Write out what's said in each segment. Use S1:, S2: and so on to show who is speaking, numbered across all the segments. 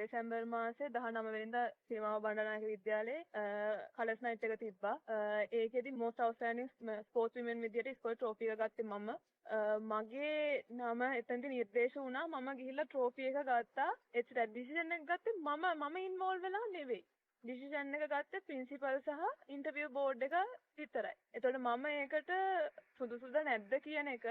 S1: දෙසැම්බර් මාසේ 19 වෙනිදා සීමාව බණ්ඩාරනායක විද්‍යාලයේ කලර්ස් නයිට් එක තිබ්බා. ඒකෙදි most outstanding sports women විදියට ස්කෝල් ට්‍රෝෆි එක ගත්තේ මම. මගේ නම එතනදී නිර්දේශ වුණා. මම ගිහිල්ලා ට්‍රෝෆි එක ගත්තා. ඒත් ඩිසිෂන් එක ගත්තේ මම ඉන්වෝල්ව් වෙලා නෙවෙයි. ඩිසිෂන් එක ගත්තේ ප්‍රින්සිපල් සහ ඉන්ටර්වියු බෝඩ් එක විතරයි. එතකොට මම ඒකට සුදුසුද නැද්ද කියන එක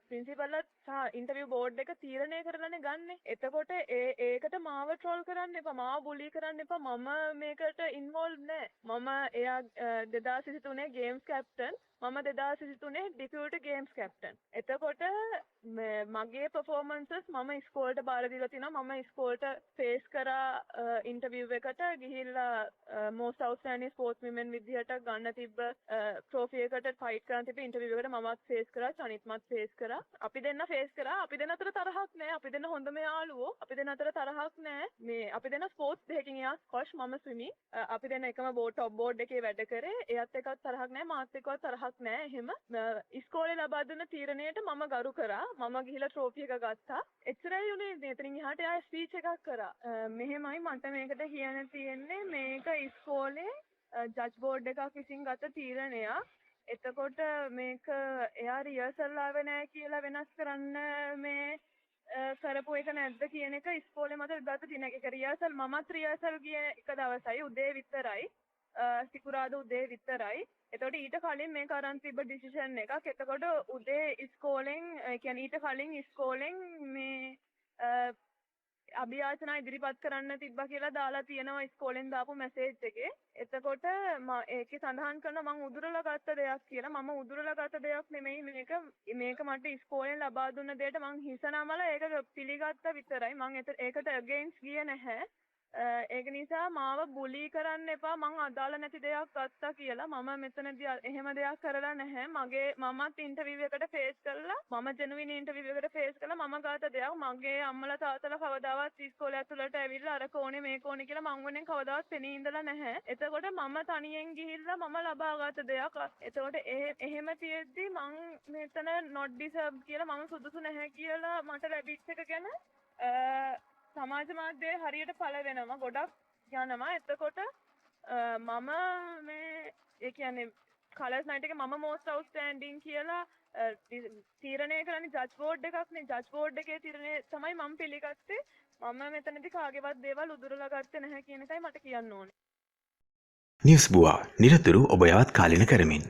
S1: ප්‍රින්සිපල්ලා සහ ඉන්ටර්වියු බෝඩ් එක තීරණය කරලානේ ගන්නෙ. එතකොට ඒකට මාව ට්‍රෝල් කරන්න එපා, මාව බුලි කරන්න එපා. මම මේකට ඉන්වෝල්ව් නෑ. මම එයා 2023 ගේම්ස් කැප්ටන්. මම 2023 ඩිපියුටි ගේම්ස් කැප්ටන්. එතකොට මගේ පර්ෆෝමන්සස් මම ඉස්කෝලේට බාර දීලා තිනවා. මම ඉස්කෝලේට ෆේස් කරා ඉන්ටර්වියු එකට ගිහිල්ලා most outstanding sports women විදිහට ගන්න තිබ්බ ට්‍රෝෆි එකට ෆයිට් කරන් තිබ්බ ඉන්ටර්වියු එකට මමත් ෆේස් කරා, චනිත්මත් ෆේස් කරා. අපි දෙන්න ෆේස් කරා. අපි දෙන්න අතර තරහක් නෑ. අපි දෙන්න හොඳම යාළුවෝ. අපි දෙන්න අතර තරහක් නෑ. මේ අපි දෙන්න ස්පෝර්ට්ස් දෙකකින් එයා ස්ක්වොෂ් මම ස්විමින්. අපි දෙන්න එකම ටොප් බෝඩ් එකේ වැඩ කරේ. එයාත් එක්කත් තරහක් නෑ, මාත් එක්කවත් තරහක් නෑ. එහෙම ඉස්කෝලේ ලබා දුන්න තීරණයට මම ගරු කරා. මම ගිහිල්ලා ට්‍රෝෆි එක ගත්තා. එච්චරයි උනේ. එතනින් එහාට එයා ස්පීච් එකක් කරා. මෙහෙමයි මට මේකට කියන්න තියෙන්නේ. මේක ඉස්කෝලේ ජජ් බෝඩ් එකක් විසින් ගත තීරණයක්. එතකොට මේක එයා රියර්සල් ආවේ නැහැ කියලා වෙනස් කරන්න මේ කරපු එක නැද්ද කියන එක ඉස්කෝලේ මත ගත තියෙන එක. රියර්සල් මමත් රියර්සල් ගිය එක දවසයි උදේ විතරයි. සිකුරාදා උදේ විතරයි. එතකොට ඊට කලින් මේක අරන් තිබ්බ ඩිසිෂන් එකක්. එතකොට උදේ ඉස්කෝලෙන් කියන්නේ ඊට කලින් ඉස්කෝලෙන් මේ අභියාචනා ඉදිරිපත් කරන්න තිබ්බා කියලා දාලා තියෙනවා ඉස්කෝලෙන් දාපු මැසේජ් එකේ. එතකොට ඒකේ සඳහන් කරනවා මම උදුරලා ගත්ත දෙයක් කියලා. මම උදුරලා ගත්ත දෙයක් නෙමෙයි මේක මට ඉස්කෝලෙන් ලබා දුන්න දෙයට මං හිස නමලා ඒක පිළිගත්ත විතරයි. මං ඒකට අගේන්ස්ට් ගියේ නැහැ. ඒක නිසා මාව බුලි කරන්න එපා. මං අදාළ නැති දෙයක් ගත්තා කියලා. මම මෙතනදී එහෙම දෙයක් කරලා නැහැ. මමත් ඉන්ටර්විව් එකට ෆේස් කළා. මම ජෙනුයින් ඉන්ටර්විව් එකට ෆේස් කළා. මම ගත්ත දෙයක් මගේ අම්මලා තාත්තලා කවදාවත් ඉස්කෝලේ ඇතුළට ඇවිල්ලා අර කෝණේ මේ කෝණේ කියලා මං වෙනෙන් කවදාවත් පෙනී ඉඳලා නැහැ. එතකොට මම තනියෙන් ගිහිල්ලා මම ලබාගත් දෙයක්. එතකොට එහෙම තියෙද්දි මං මෙතන not deserved කියලා මම සුදුසු නැහැ කියලා මට ලැබිච්ච එක ගැන සමාජ මාධ්‍යයේ හරියට පළ වෙනවා. ගොඩක් යනවා. එතකොට මම මේ ඒ කියන්නේ කලර්ස් නයිට් එකේ මම most outstanding කියලා තීරණය කරන්නේ ජජ් බෝඩ් එකක් නේ. ජජ් බෝඩ් එකේ තීරණය තමයි මම පිළිගත්තේ. මම මෙතනදී කාගේවත් දේවල් උදුරලා ගත්තේ නැහැ කියන එකයි මට කියන්න ඕනේ.
S2: නිවුස් බුවා නිරතුරු ඔබ යවත් කාලින කරමින්